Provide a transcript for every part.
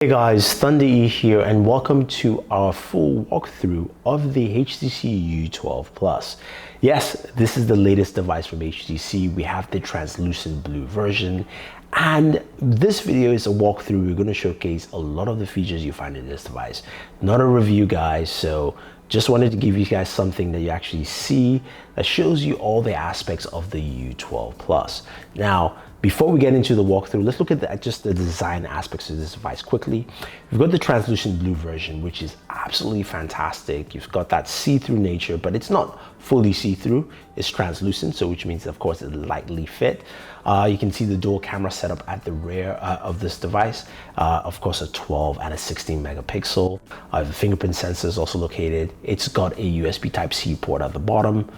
Hey guys, Thunder E here and welcome to our full walkthrough of the HTC U12 Plus. Yes, this is the latest device from HTC. We have the translucent blue version, and this video is a walkthrough. We're going to showcase a lot of the features you find in this device. Not a review, guys, so just wanted to give you guys something that you actually see that shows you all the aspects of the U12 Plus. Now, before we get into the walkthrough, let's look at just the design aspects of this device quickly. We've got the translucent blue version, which is absolutely fantastic. You've got that see-through nature, but it's not fully see-through. It's translucent, so which means, of course, it's lightly fit. You can see the dual camera setup at the rear of this device. Of course, a 12 and a 16 megapixel. The fingerprint sensor is also located. It's got a USB Type-C port at the bottom.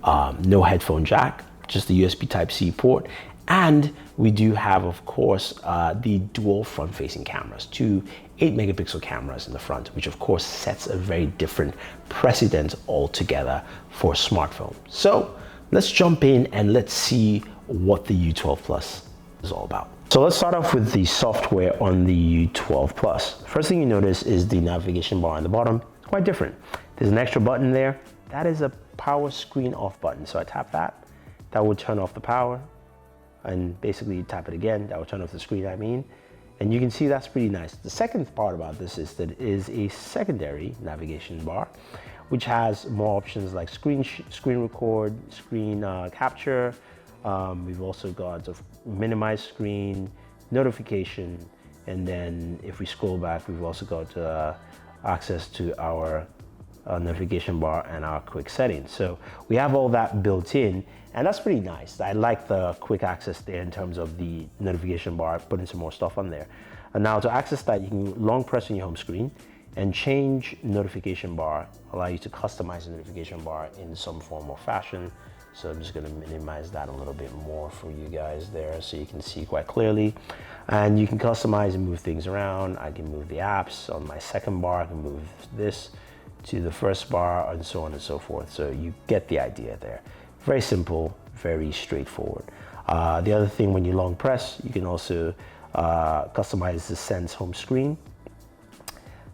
No headphone jack, just the USB Type-C port. And we do have, of course, the dual front-facing cameras, two 8-megapixel cameras in the front, which of course sets a very different precedent altogether for a smartphone. So let's jump in and let's see what the U12 Plus is all about. So let's start off with the software on the U12 Plus. First thing you notice is the navigation bar on the bottom. It's quite different. There's an extra button there. That is a power screen off button. So I tap that. That will turn off the power. And basically tap it again, that will turn off the screen, and you can see that's pretty nice. The second part about this is that it is a secondary navigation bar, which has more options like screen record, screen capture. We've also got a minimize screen, notification, and then if we scroll back, we've also got access to our notification bar and our quick settings. So we have all that built in, and that's pretty nice. I like the quick access there in terms of the notification bar, putting some more stuff on there. And now to access that, you can long press on your home screen and change notification bar, allow you to customize the notification bar in some form or fashion. So I'm just gonna minimize that a little bit more for you guys there so you can see quite clearly. And you can customize and move things around. I can move the apps on my second bar, I can move this to the first bar, and so on and so forth. So you get the idea there. Very simple, very straightforward. The other thing, when you long press, you can also customize the Sense home screen.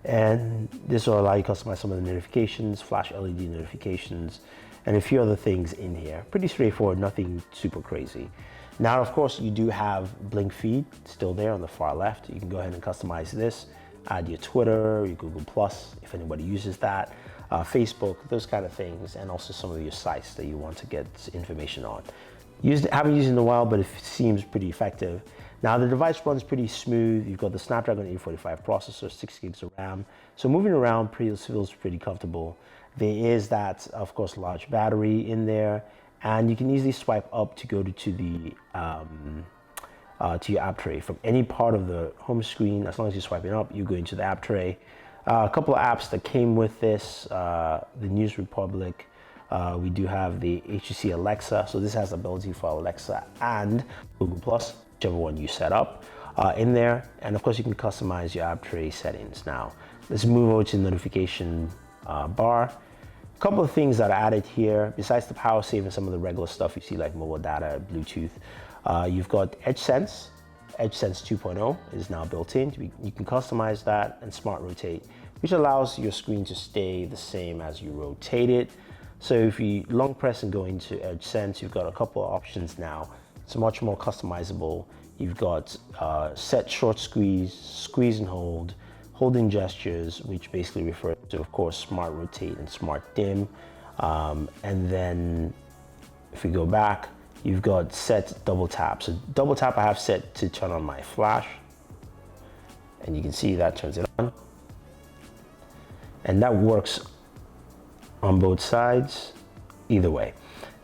And this will allow you to customize some of the notifications, flash LED notifications, and a few other things in here. Pretty straightforward, nothing super crazy. Now, of course, you do have Blink Feed still there on the far left. You can go ahead and customize this. Add your Twitter, your Google Plus, if anybody uses that, Facebook, those kind of things, and also some of your sites that you want to get information on. Haven't used it in a while, but it seems pretty effective. Now the device runs pretty smooth. You've got the Snapdragon 845 processor, 6 gigs of RAM. So moving around feels pretty comfortable. There is that, of course, large battery in there, and you can easily swipe up to go to the to your app tray from any part of the home screen. As long as you're swiping up, you go into the app tray. A couple of apps that came with this, the News Republic. We do have the HTC Alexa, so this has the ability for Alexa and Google Plus, whichever one you set up in there. And of course, you can customize your app tray settings. Now, let's move over to the notification bar. A couple of things that are added here, besides the power save and some of the regular stuff you see like mobile data, Bluetooth. You've got Edge Sense 2.0 is now built in. You can customize that, and Smart Rotate, which allows your screen to stay the same as you rotate it. So if you long press and go into Edge Sense, you've got a couple of options now. It's much more customizable. You've got set short squeeze, squeeze and hold, holding gestures, which basically refers to, of course, Smart Rotate and Smart Dim. And then if we go back, you've got set double tap. So double tap I have set to turn on my flash, and you can see that turns it on. And that works on both sides, either way.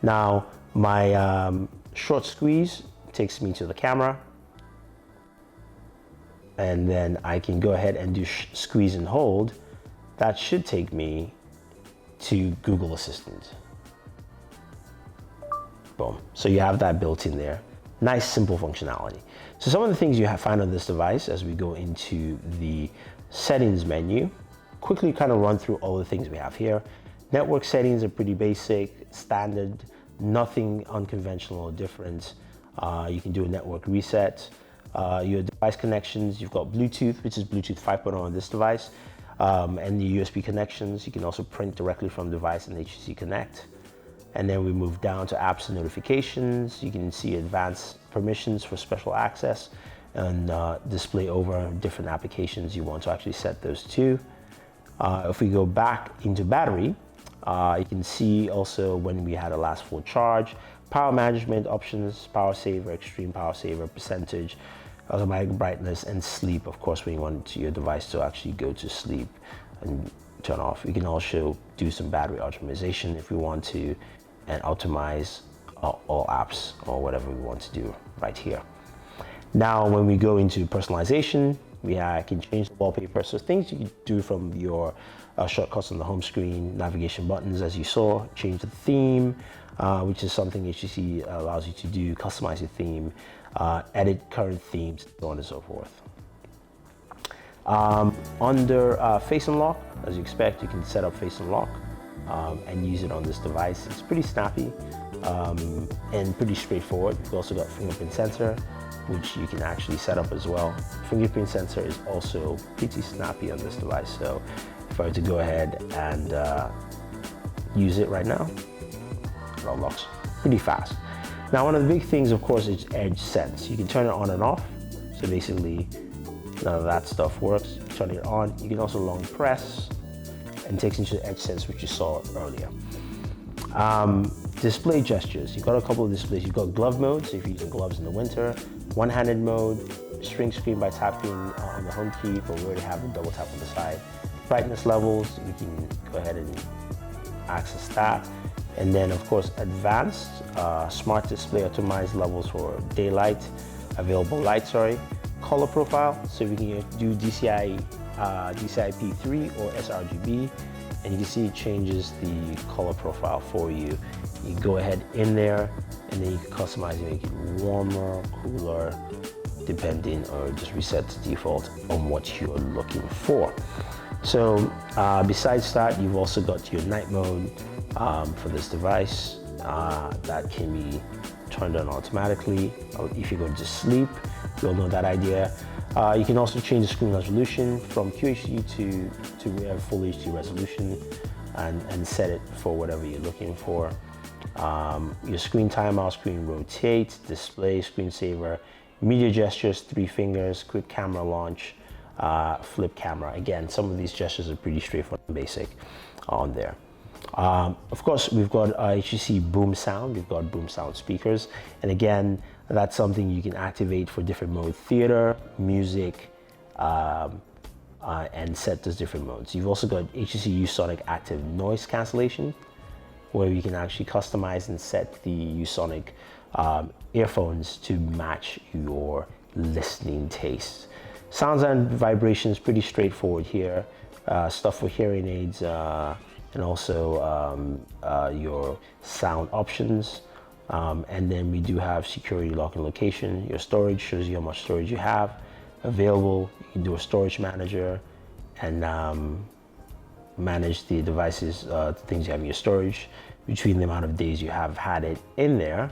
Now, my short squeeze takes me to the camera, and then I can go ahead and do squeeze and hold. That should take me to Google Assistant. Boom. So you have that built in there. Nice, simple functionality. So some of the things you find on this device as we go into the settings menu, quickly kind of run through all the things we have here. Network settings are pretty basic, standard, nothing unconventional or different. You can do a network reset. Your device connections, you've got Bluetooth, which is Bluetooth 5.0 on this device, and the USB connections. You can also print directly from the device in HTC Connect. And then we move down to apps and notifications. You can see advanced permissions for special access and display over different applications you want to actually set those to. If we go back into battery, you can see also when we had a last full charge, power management options, power saver, extreme power saver, percentage, automatic brightness, and sleep. Of course, when you want your device to actually go to sleep and turn off. You can also do some battery optimization if we want to, and optimize all apps or whatever we want to do right here. Now, when we go into personalization, we can change the wallpaper. So things you can do from your shortcuts on the home screen, navigation buttons, as you saw, change the theme, which is something HTC allows you to do, customize your theme, edit current themes, so on and so forth. Under face unlock, as you expect, you can set up face unlock and use it on this device. It's pretty snappy and pretty straightforward. We've also got fingerprint sensor, which you can actually set up as well. Fingerprint sensor is also pretty snappy on this device. So if I were to go ahead and use it right now, it unlocks pretty fast. Now, one of the big things, of course, is edge sense. You can turn it on and off. So basically, none of that stuff works. Turn it on. You can also long press and takes into edge sense, which you saw earlier. Display gestures. You've got a couple of displays. You've got glove mode, so if you're using gloves in the winter. One-handed mode, shrink screen by tapping on the home key, but we already have a double tap on the side. Brightness levels, we can go ahead and access that. And then, of course, advanced, smart display, optimized levels for daylight, available light, color profile, so we can do DCI P3 or sRGB, and you can see it changes the color profile for you. You go ahead in there, and then you can customize it, make it warmer, cooler, depending, or just reset to default on what you're looking for. So besides that, you've also got your night mode for this device that can be turned on automatically. If you're going to sleep, you'll know that idea. You can also change the screen resolution from QHD to full HD resolution and set it for whatever you're looking for. Your screen timeout, screen rotate, display, screensaver, media gestures, 3 fingers, quick camera launch, flip camera. Again, some of these gestures are pretty straightforward and basic on there. Of course, we've got HTC Boom Sound. We've got Boom Sound speakers. And again, that's something you can activate for different mode, theater, music, and set those different modes. You've also got HTC Usonic Active Noise Cancellation, where you can actually customize and set the Usonic earphones to match your listening taste. Sounds and vibrations, pretty straightforward here. Stuff for hearing aids, and also your sound options. And then we do have security lock and location. Your storage shows you how much storage you have available. You can do a storage manager and manage the devices, the things you have in your storage between the amount of days you have had it in there.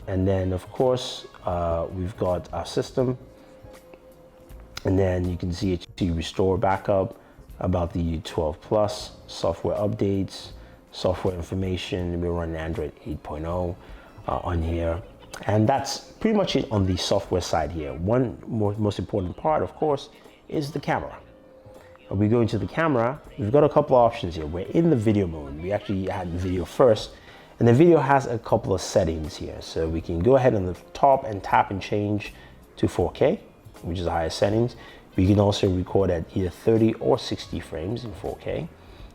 And then, of course, we've got our system. And then you can see HTC Restore Backup, about the U12 Plus, software updates, software information. We're running Android 8.0 on here. And that's pretty much it on the software side here. One most important part, of course, is the camera. When we go into the camera, we've got a couple of options here. We're in the video mode. We actually had video first, and the video has a couple of settings here. So we can go ahead on the top and tap and change to 4K, which is the highest settings. We can also record at either 30 or 60 frames in 4K.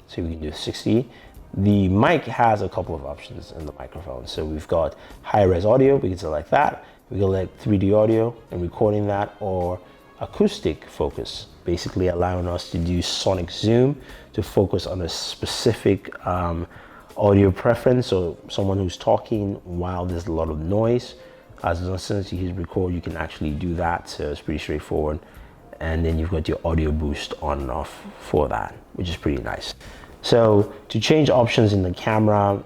So we can do 60. The mic has a couple of options in the microphone. So we've got high-res audio, we can select that. We can select 3D audio and recording that, or acoustic focus, basically allowing us to do sonic zoom to focus on a specific audio preference. So someone who's talking while there's a lot of noise, as soon as you hit record, you can actually do that. So it's pretty straightforward. And then you've got your audio boost on and off for that, which is pretty nice. So to change options in the camera,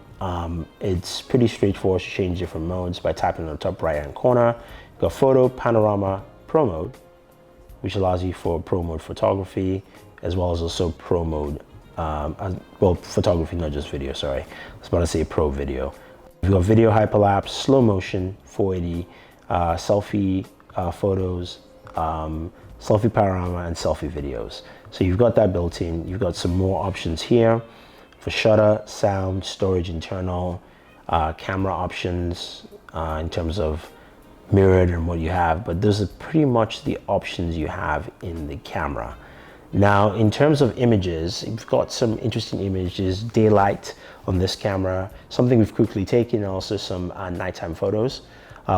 it's pretty straightforward to change different modes by tapping on the top right hand corner. Got photo, panorama, pro mode, which allows you for pro mode photography, as well as also pro mode, well, photography, not just video, sorry. I was about to say pro video. We've got video hyperlapse, slow motion, 480, selfie photos, selfie panorama, and selfie videos. So you've got that built in. You've got some more options here for shutter, sound, storage internal, camera options in terms of mirrored and what you have, but those are pretty much the options you have in the camera. Now, in terms of images, you've got some interesting images, daylight on this camera, something we've quickly taken, and also some nighttime photos,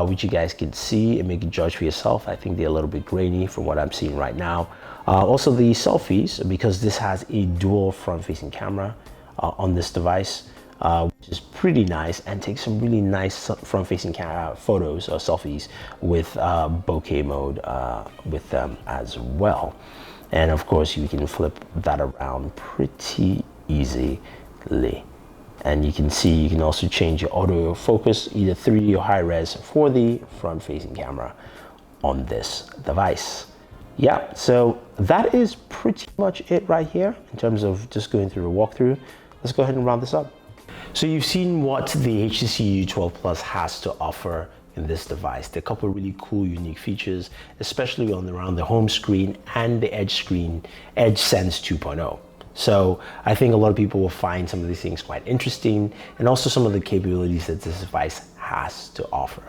which you guys can see and make a judge for yourself. I think they're a little bit grainy from what I'm seeing right now. Also the selfies, because this has a dual front-facing camera on this device, which is pretty nice, and takes some really nice front-facing photos or selfies with bokeh mode with them as well. And of course, you can flip that around pretty easily. And you can see, you can also change your auto focus, either 3D or high res for the front-facing camera on this device. Yeah, so that is pretty much it right here in terms of just going through a walkthrough. Let's go ahead and round this up. So you've seen what the HTC U12 Plus has to offer in this device. There are a couple of really cool, unique features, especially around the home screen and the edge screen, EdgeSense 2.0. So I think a lot of people will find some of these things quite interesting, and also some of the capabilities that this device has to offer.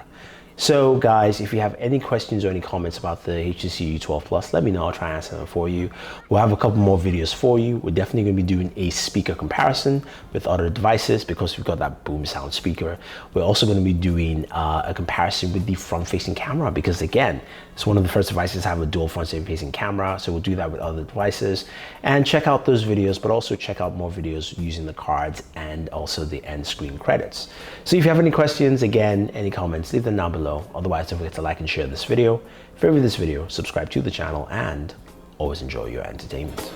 So guys, if you have any questions or any comments about the HTC U12 Plus, let me know. I'll try and answer them for you. We'll have a couple more videos for you. We're definitely going to be doing a speaker comparison with other devices because we've got that boom sound speaker. We're also going to be doing a comparison with the front-facing camera because, again, it's one of the first devices to have a dual front-facing camera. So we'll do that with other devices. And check out those videos, but also check out more videos using the cards and also the end screen credits. So if you have any questions, again, any comments, leave them down below. Otherwise, don't forget to like and share this video. Favorite this video, subscribe to the channel, and always enjoy your entertainment.